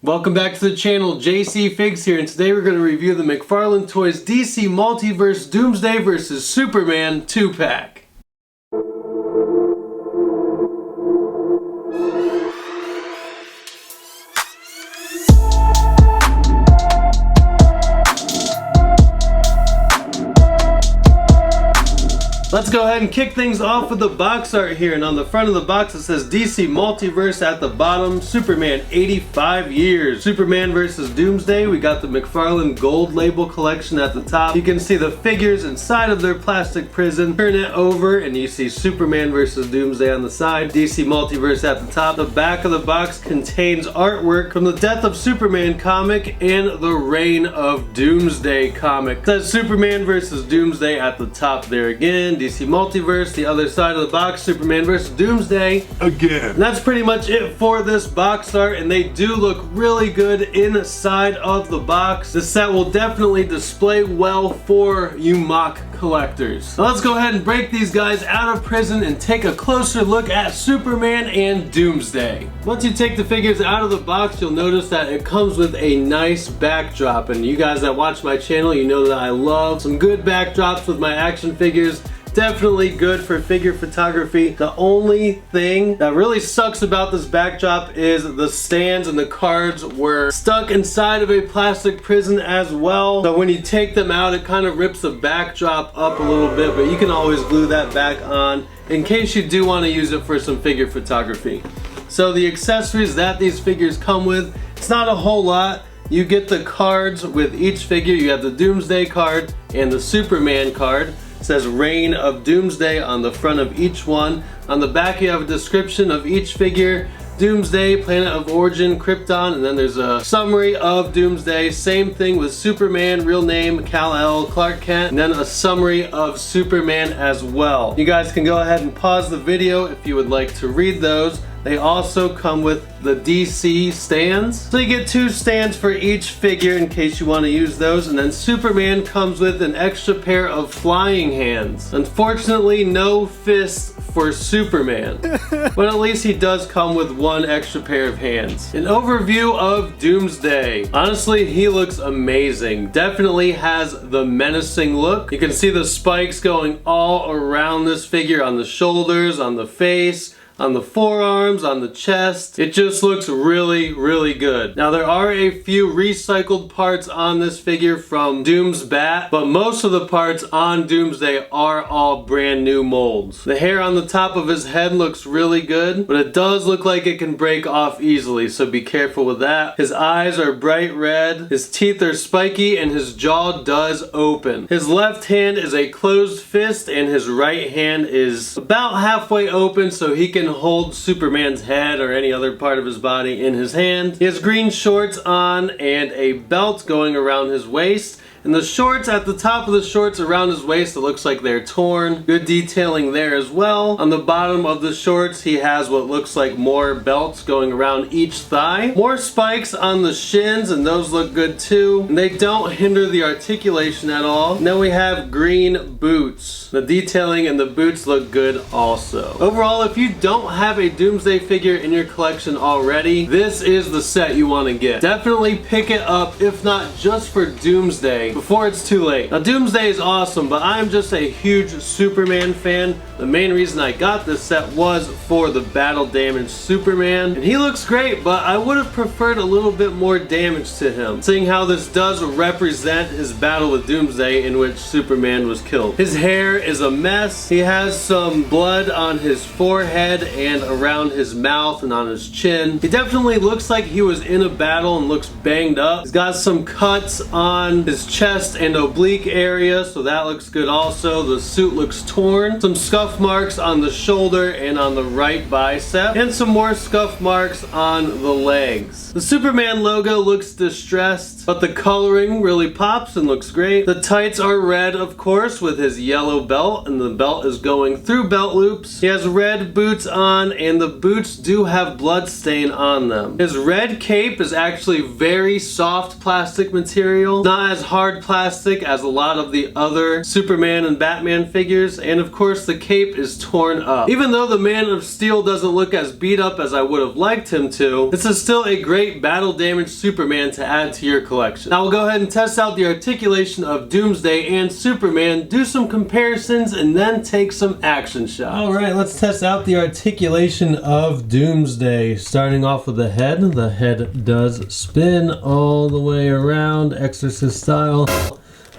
Welcome back to the channel. Jcfigz here, and today we're going to review the McFarlane Toys DC Multiverse Doomsday vs. Superman 2-pack. Let's go ahead and kick things off with the box art here, and on the front of the box it says DC Multiverse at the bottom, Superman 85 years. Superman vs. Doomsday, we got the McFarlane Gold Label collection at the top. You can see the figures inside of their plastic prison. Turn it over and you see Superman vs. Doomsday on the side, DC Multiverse at the top. The back of the box contains artwork from the Death of Superman comic and the Reign of Doomsday comic. It says Superman vs. Doomsday at the top there again. DC Multiverse, the other side of the box, Superman vs. Doomsday again. And that's pretty much it for this box art, and they do look really good inside of the box. The set will definitely display well for you mock collectors. Now let's go ahead and break these guys out of prison and take a closer look at Superman and Doomsday. Once you take the figures out of the box, you'll notice that it comes with a nice backdrop, and you guys that watch my channel, you know that I love some good backdrops with my action figures. Definitely good for figure photography. The only thing that really sucks about this backdrop is the stands and the cards were stuck inside of a plastic prison as well. So when you take them out, it kind of rips the backdrop up a little bit, but you can always glue that back on in case you do want to use it for some figure photography. So the accessories that these figures come with, it's not a whole lot. You get the cards with each figure. You have the Doomsday card and the Superman card. It says Reign of Doomsday on the front of each one. On the back you have a description of each figure. Doomsday, Planet of Origin, Krypton, and then there's a summary of Doomsday. Same thing with Superman, real name Kal-El, Clark Kent, and then a summary of Superman as well. You guys can go ahead and pause the video if you would like to read those. They also come with the DC stands. So you get 2 stands for each figure in case you want to use those. And then Superman comes with an extra pair of flying hands. Unfortunately, no fists for Superman. But at least he does come with 1 extra pair of hands. An overview of Doomsday. Honestly, he looks amazing. Definitely has the menacing look. You can see the spikes going all around this figure, on the shoulders, on the face, on the forearms, on the chest. It just looks really, really good. Now there are a few recycled parts on this figure from Doom's bat, but most of the parts on Doomsday are all brand new molds. The hair on the top of his head looks really good, but it does look like it can break off easily, so be careful with that. His eyes are bright red, his teeth are spiky, and his jaw does open. His left hand is a closed fist, and his right hand is about halfway open, so he can hold Superman's head or any other part of his body in his hand. He has green shorts on and a belt going around his waist. And the shorts, at the top of the shorts around his waist, it looks like they're torn. Good detailing there as well. On the bottom of the shorts, he has what looks like more belts going around each thigh. More spikes on the shins, and those look good too. And they don't hinder the articulation at all. And then we have green boots. The detailing and the boots look good also. Overall, if you don't have a Doomsday figure in your collection already, this is the set you want to get. Definitely pick it up, if not just for Doomsday, before it's too late. Now Doomsday is awesome, but I'm just a huge Superman fan. The main reason I got this set was for the battle damaged Superman, and he looks great, but I would have preferred a little bit more damage to him, seeing how this does represent his battle with Doomsday in which Superman was killed. His hair is a mess. He has some blood on his forehead and around his mouth and on his chin. He definitely looks like he was in a battle and looks banged up. He's got some cuts on his chest and oblique area, so that looks good also. The suit looks torn. Some scuff marks on the shoulder and on the right bicep, and some more scuff marks on the legs. The Superman logo looks distressed, but the coloring really pops and looks great. The tights are red, of course, with his yellow belt, and the belt is going through belt loops. He has red boots on, and the boots do have blood stain on them. His red cape is actually very soft plastic material, not as hard plastic as a lot of the other Superman and Batman figures, and of course the cape cape is torn up. Even though the Man of Steel doesn't look as beat up as I would have liked him to, this is still a great battle damage Superman to add to your collection. Now we'll go ahead and test out the articulation of Doomsday and Superman, do some comparisons, and then take some action shots. Alright, let's test out the articulation of Doomsday. Starting off with the head. The head does spin all the way around, Exorcist style.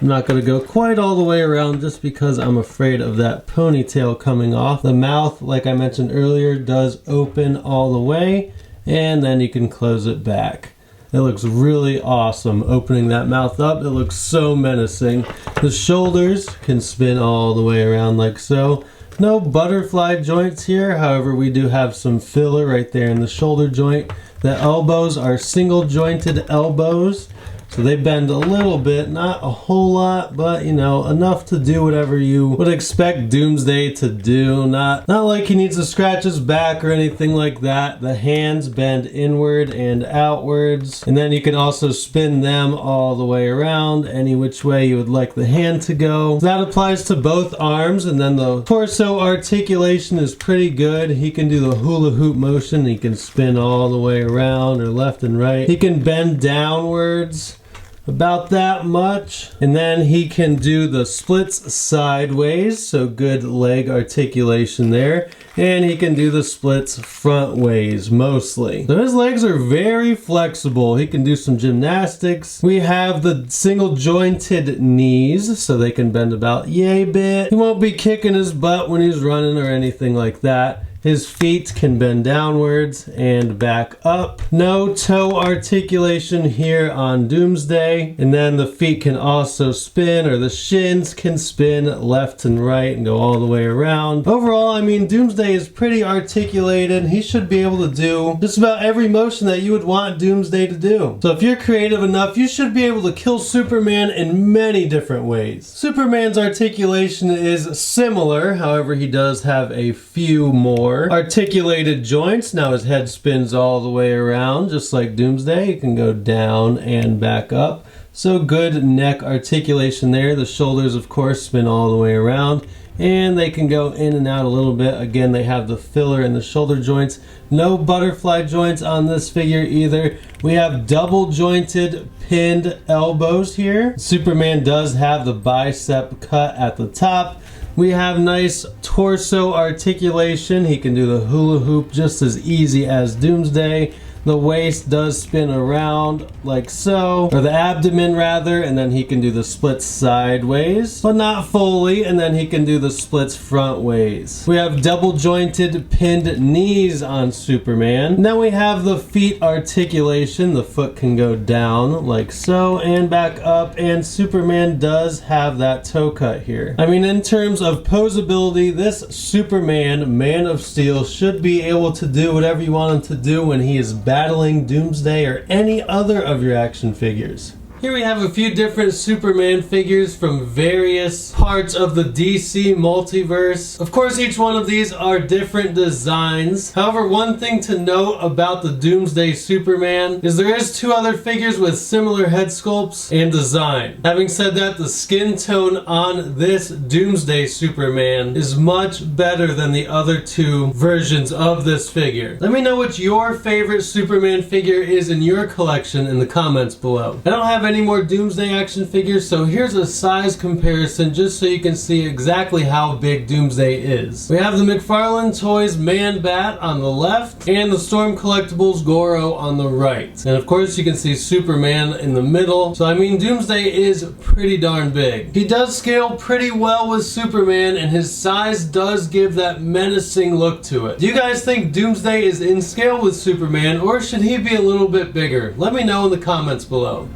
I'm not going to go quite all the way around just because I'm afraid of that ponytail coming off. The mouth, like I mentioned earlier, does open all the way, and then you can close it back. It looks really awesome opening that mouth up. It looks so menacing. The shoulders can spin all the way around like so. No butterfly joints here, however we do have some filler right there in the shoulder joint. The elbows are single jointed elbows. So they bend a little bit, not a whole lot, but you know, enough to do whatever you would expect Doomsday to do. Not like he needs to scratch his back or anything like that. The hands bend inward and outwards, and then you can also spin them all the way around, any which way you would like the hand to go. That applies to both arms, and then the torso articulation is pretty good. He can do the hula hoop motion. He can spin all the way around or left and right. He can bend downwards about that much, and then he can do the splits sideways, so good leg articulation there, and he can do the splits front ways mostly. So his legs are very flexible. He can do some gymnastics. We have the single jointed knees, so they can bend about yay bit. He won't be kicking his butt when he's running or anything like that. His feet can bend downwards and back up. No toe articulation here on Doomsday. And then the feet can also spin, or the shins can spin left and right and go all the way around. Overall, I mean, Doomsday is pretty articulated. He should be able to do just about every motion that you would want Doomsday to do. So if you're creative enough, you should be able to kill Superman in many different ways. Superman's articulation is similar, however, he does have a few more articulated joints. Now his head spins all the way around, just like Doomsday. He can go down and back up. So good neck articulation there. The shoulders, of course, spin all the way around, and they can go in and out a little bit. Again, they have the filler in the shoulder joints. No butterfly joints on this figure either. We have double jointed pinned elbows here. Superman does have the bicep cut at the top. We have nice torso articulation. He can do the hula hoop just as easy as Doomsday. The waist does spin around like so, or the abdomen rather, and then he can do the splits sideways, but not fully, and then he can do the splits front ways. We have double jointed pinned knees on Superman. Now we have the feet articulation. The foot can go down like so and back up, and Superman does have that toe cut here. I mean, in terms of posability, this Superman, Man of Steel, should be able to do whatever you want him to do when he is battling Doomsday or any other of your action figures. Here we have a few different Superman figures from various parts of the DC Multiverse. Of course, each one of these are different designs. However, one thing to note about the Doomsday Superman is there is two other figures with similar head sculpts and design. Having said that, the skin tone on this Doomsday Superman is much better than the other two versions of this figure. Let me know what your favorite Superman figure is in your collection in the comments below. I don't have any more Doomsday action figures, so here's a size comparison just so you can see exactly how big Doomsday is. We have the McFarlane Toys Man-Bat on the left and the Storm Collectibles Goro on the right. And of course you can see Superman in the middle. So I mean, Doomsday is pretty darn big. He does scale pretty well with Superman, and his size does give that menacing look to it. Do you guys think Doomsday is in scale with Superman, or should he be a little bit bigger? Let me know in the comments below.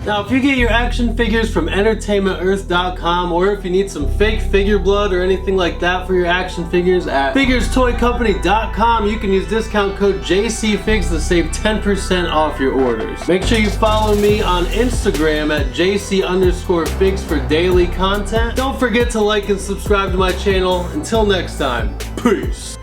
Now, if you get your action figures from EntertainmentEarth.com, or if you need some fake figure blood or anything like that for your action figures at FiguresToyCompany.com, you can use discount code Jcfigz to save 10% off your orders. Make sure you follow me on Instagram at JC_Figs for daily content. Don't forget to like and subscribe to my channel. Until next time, peace!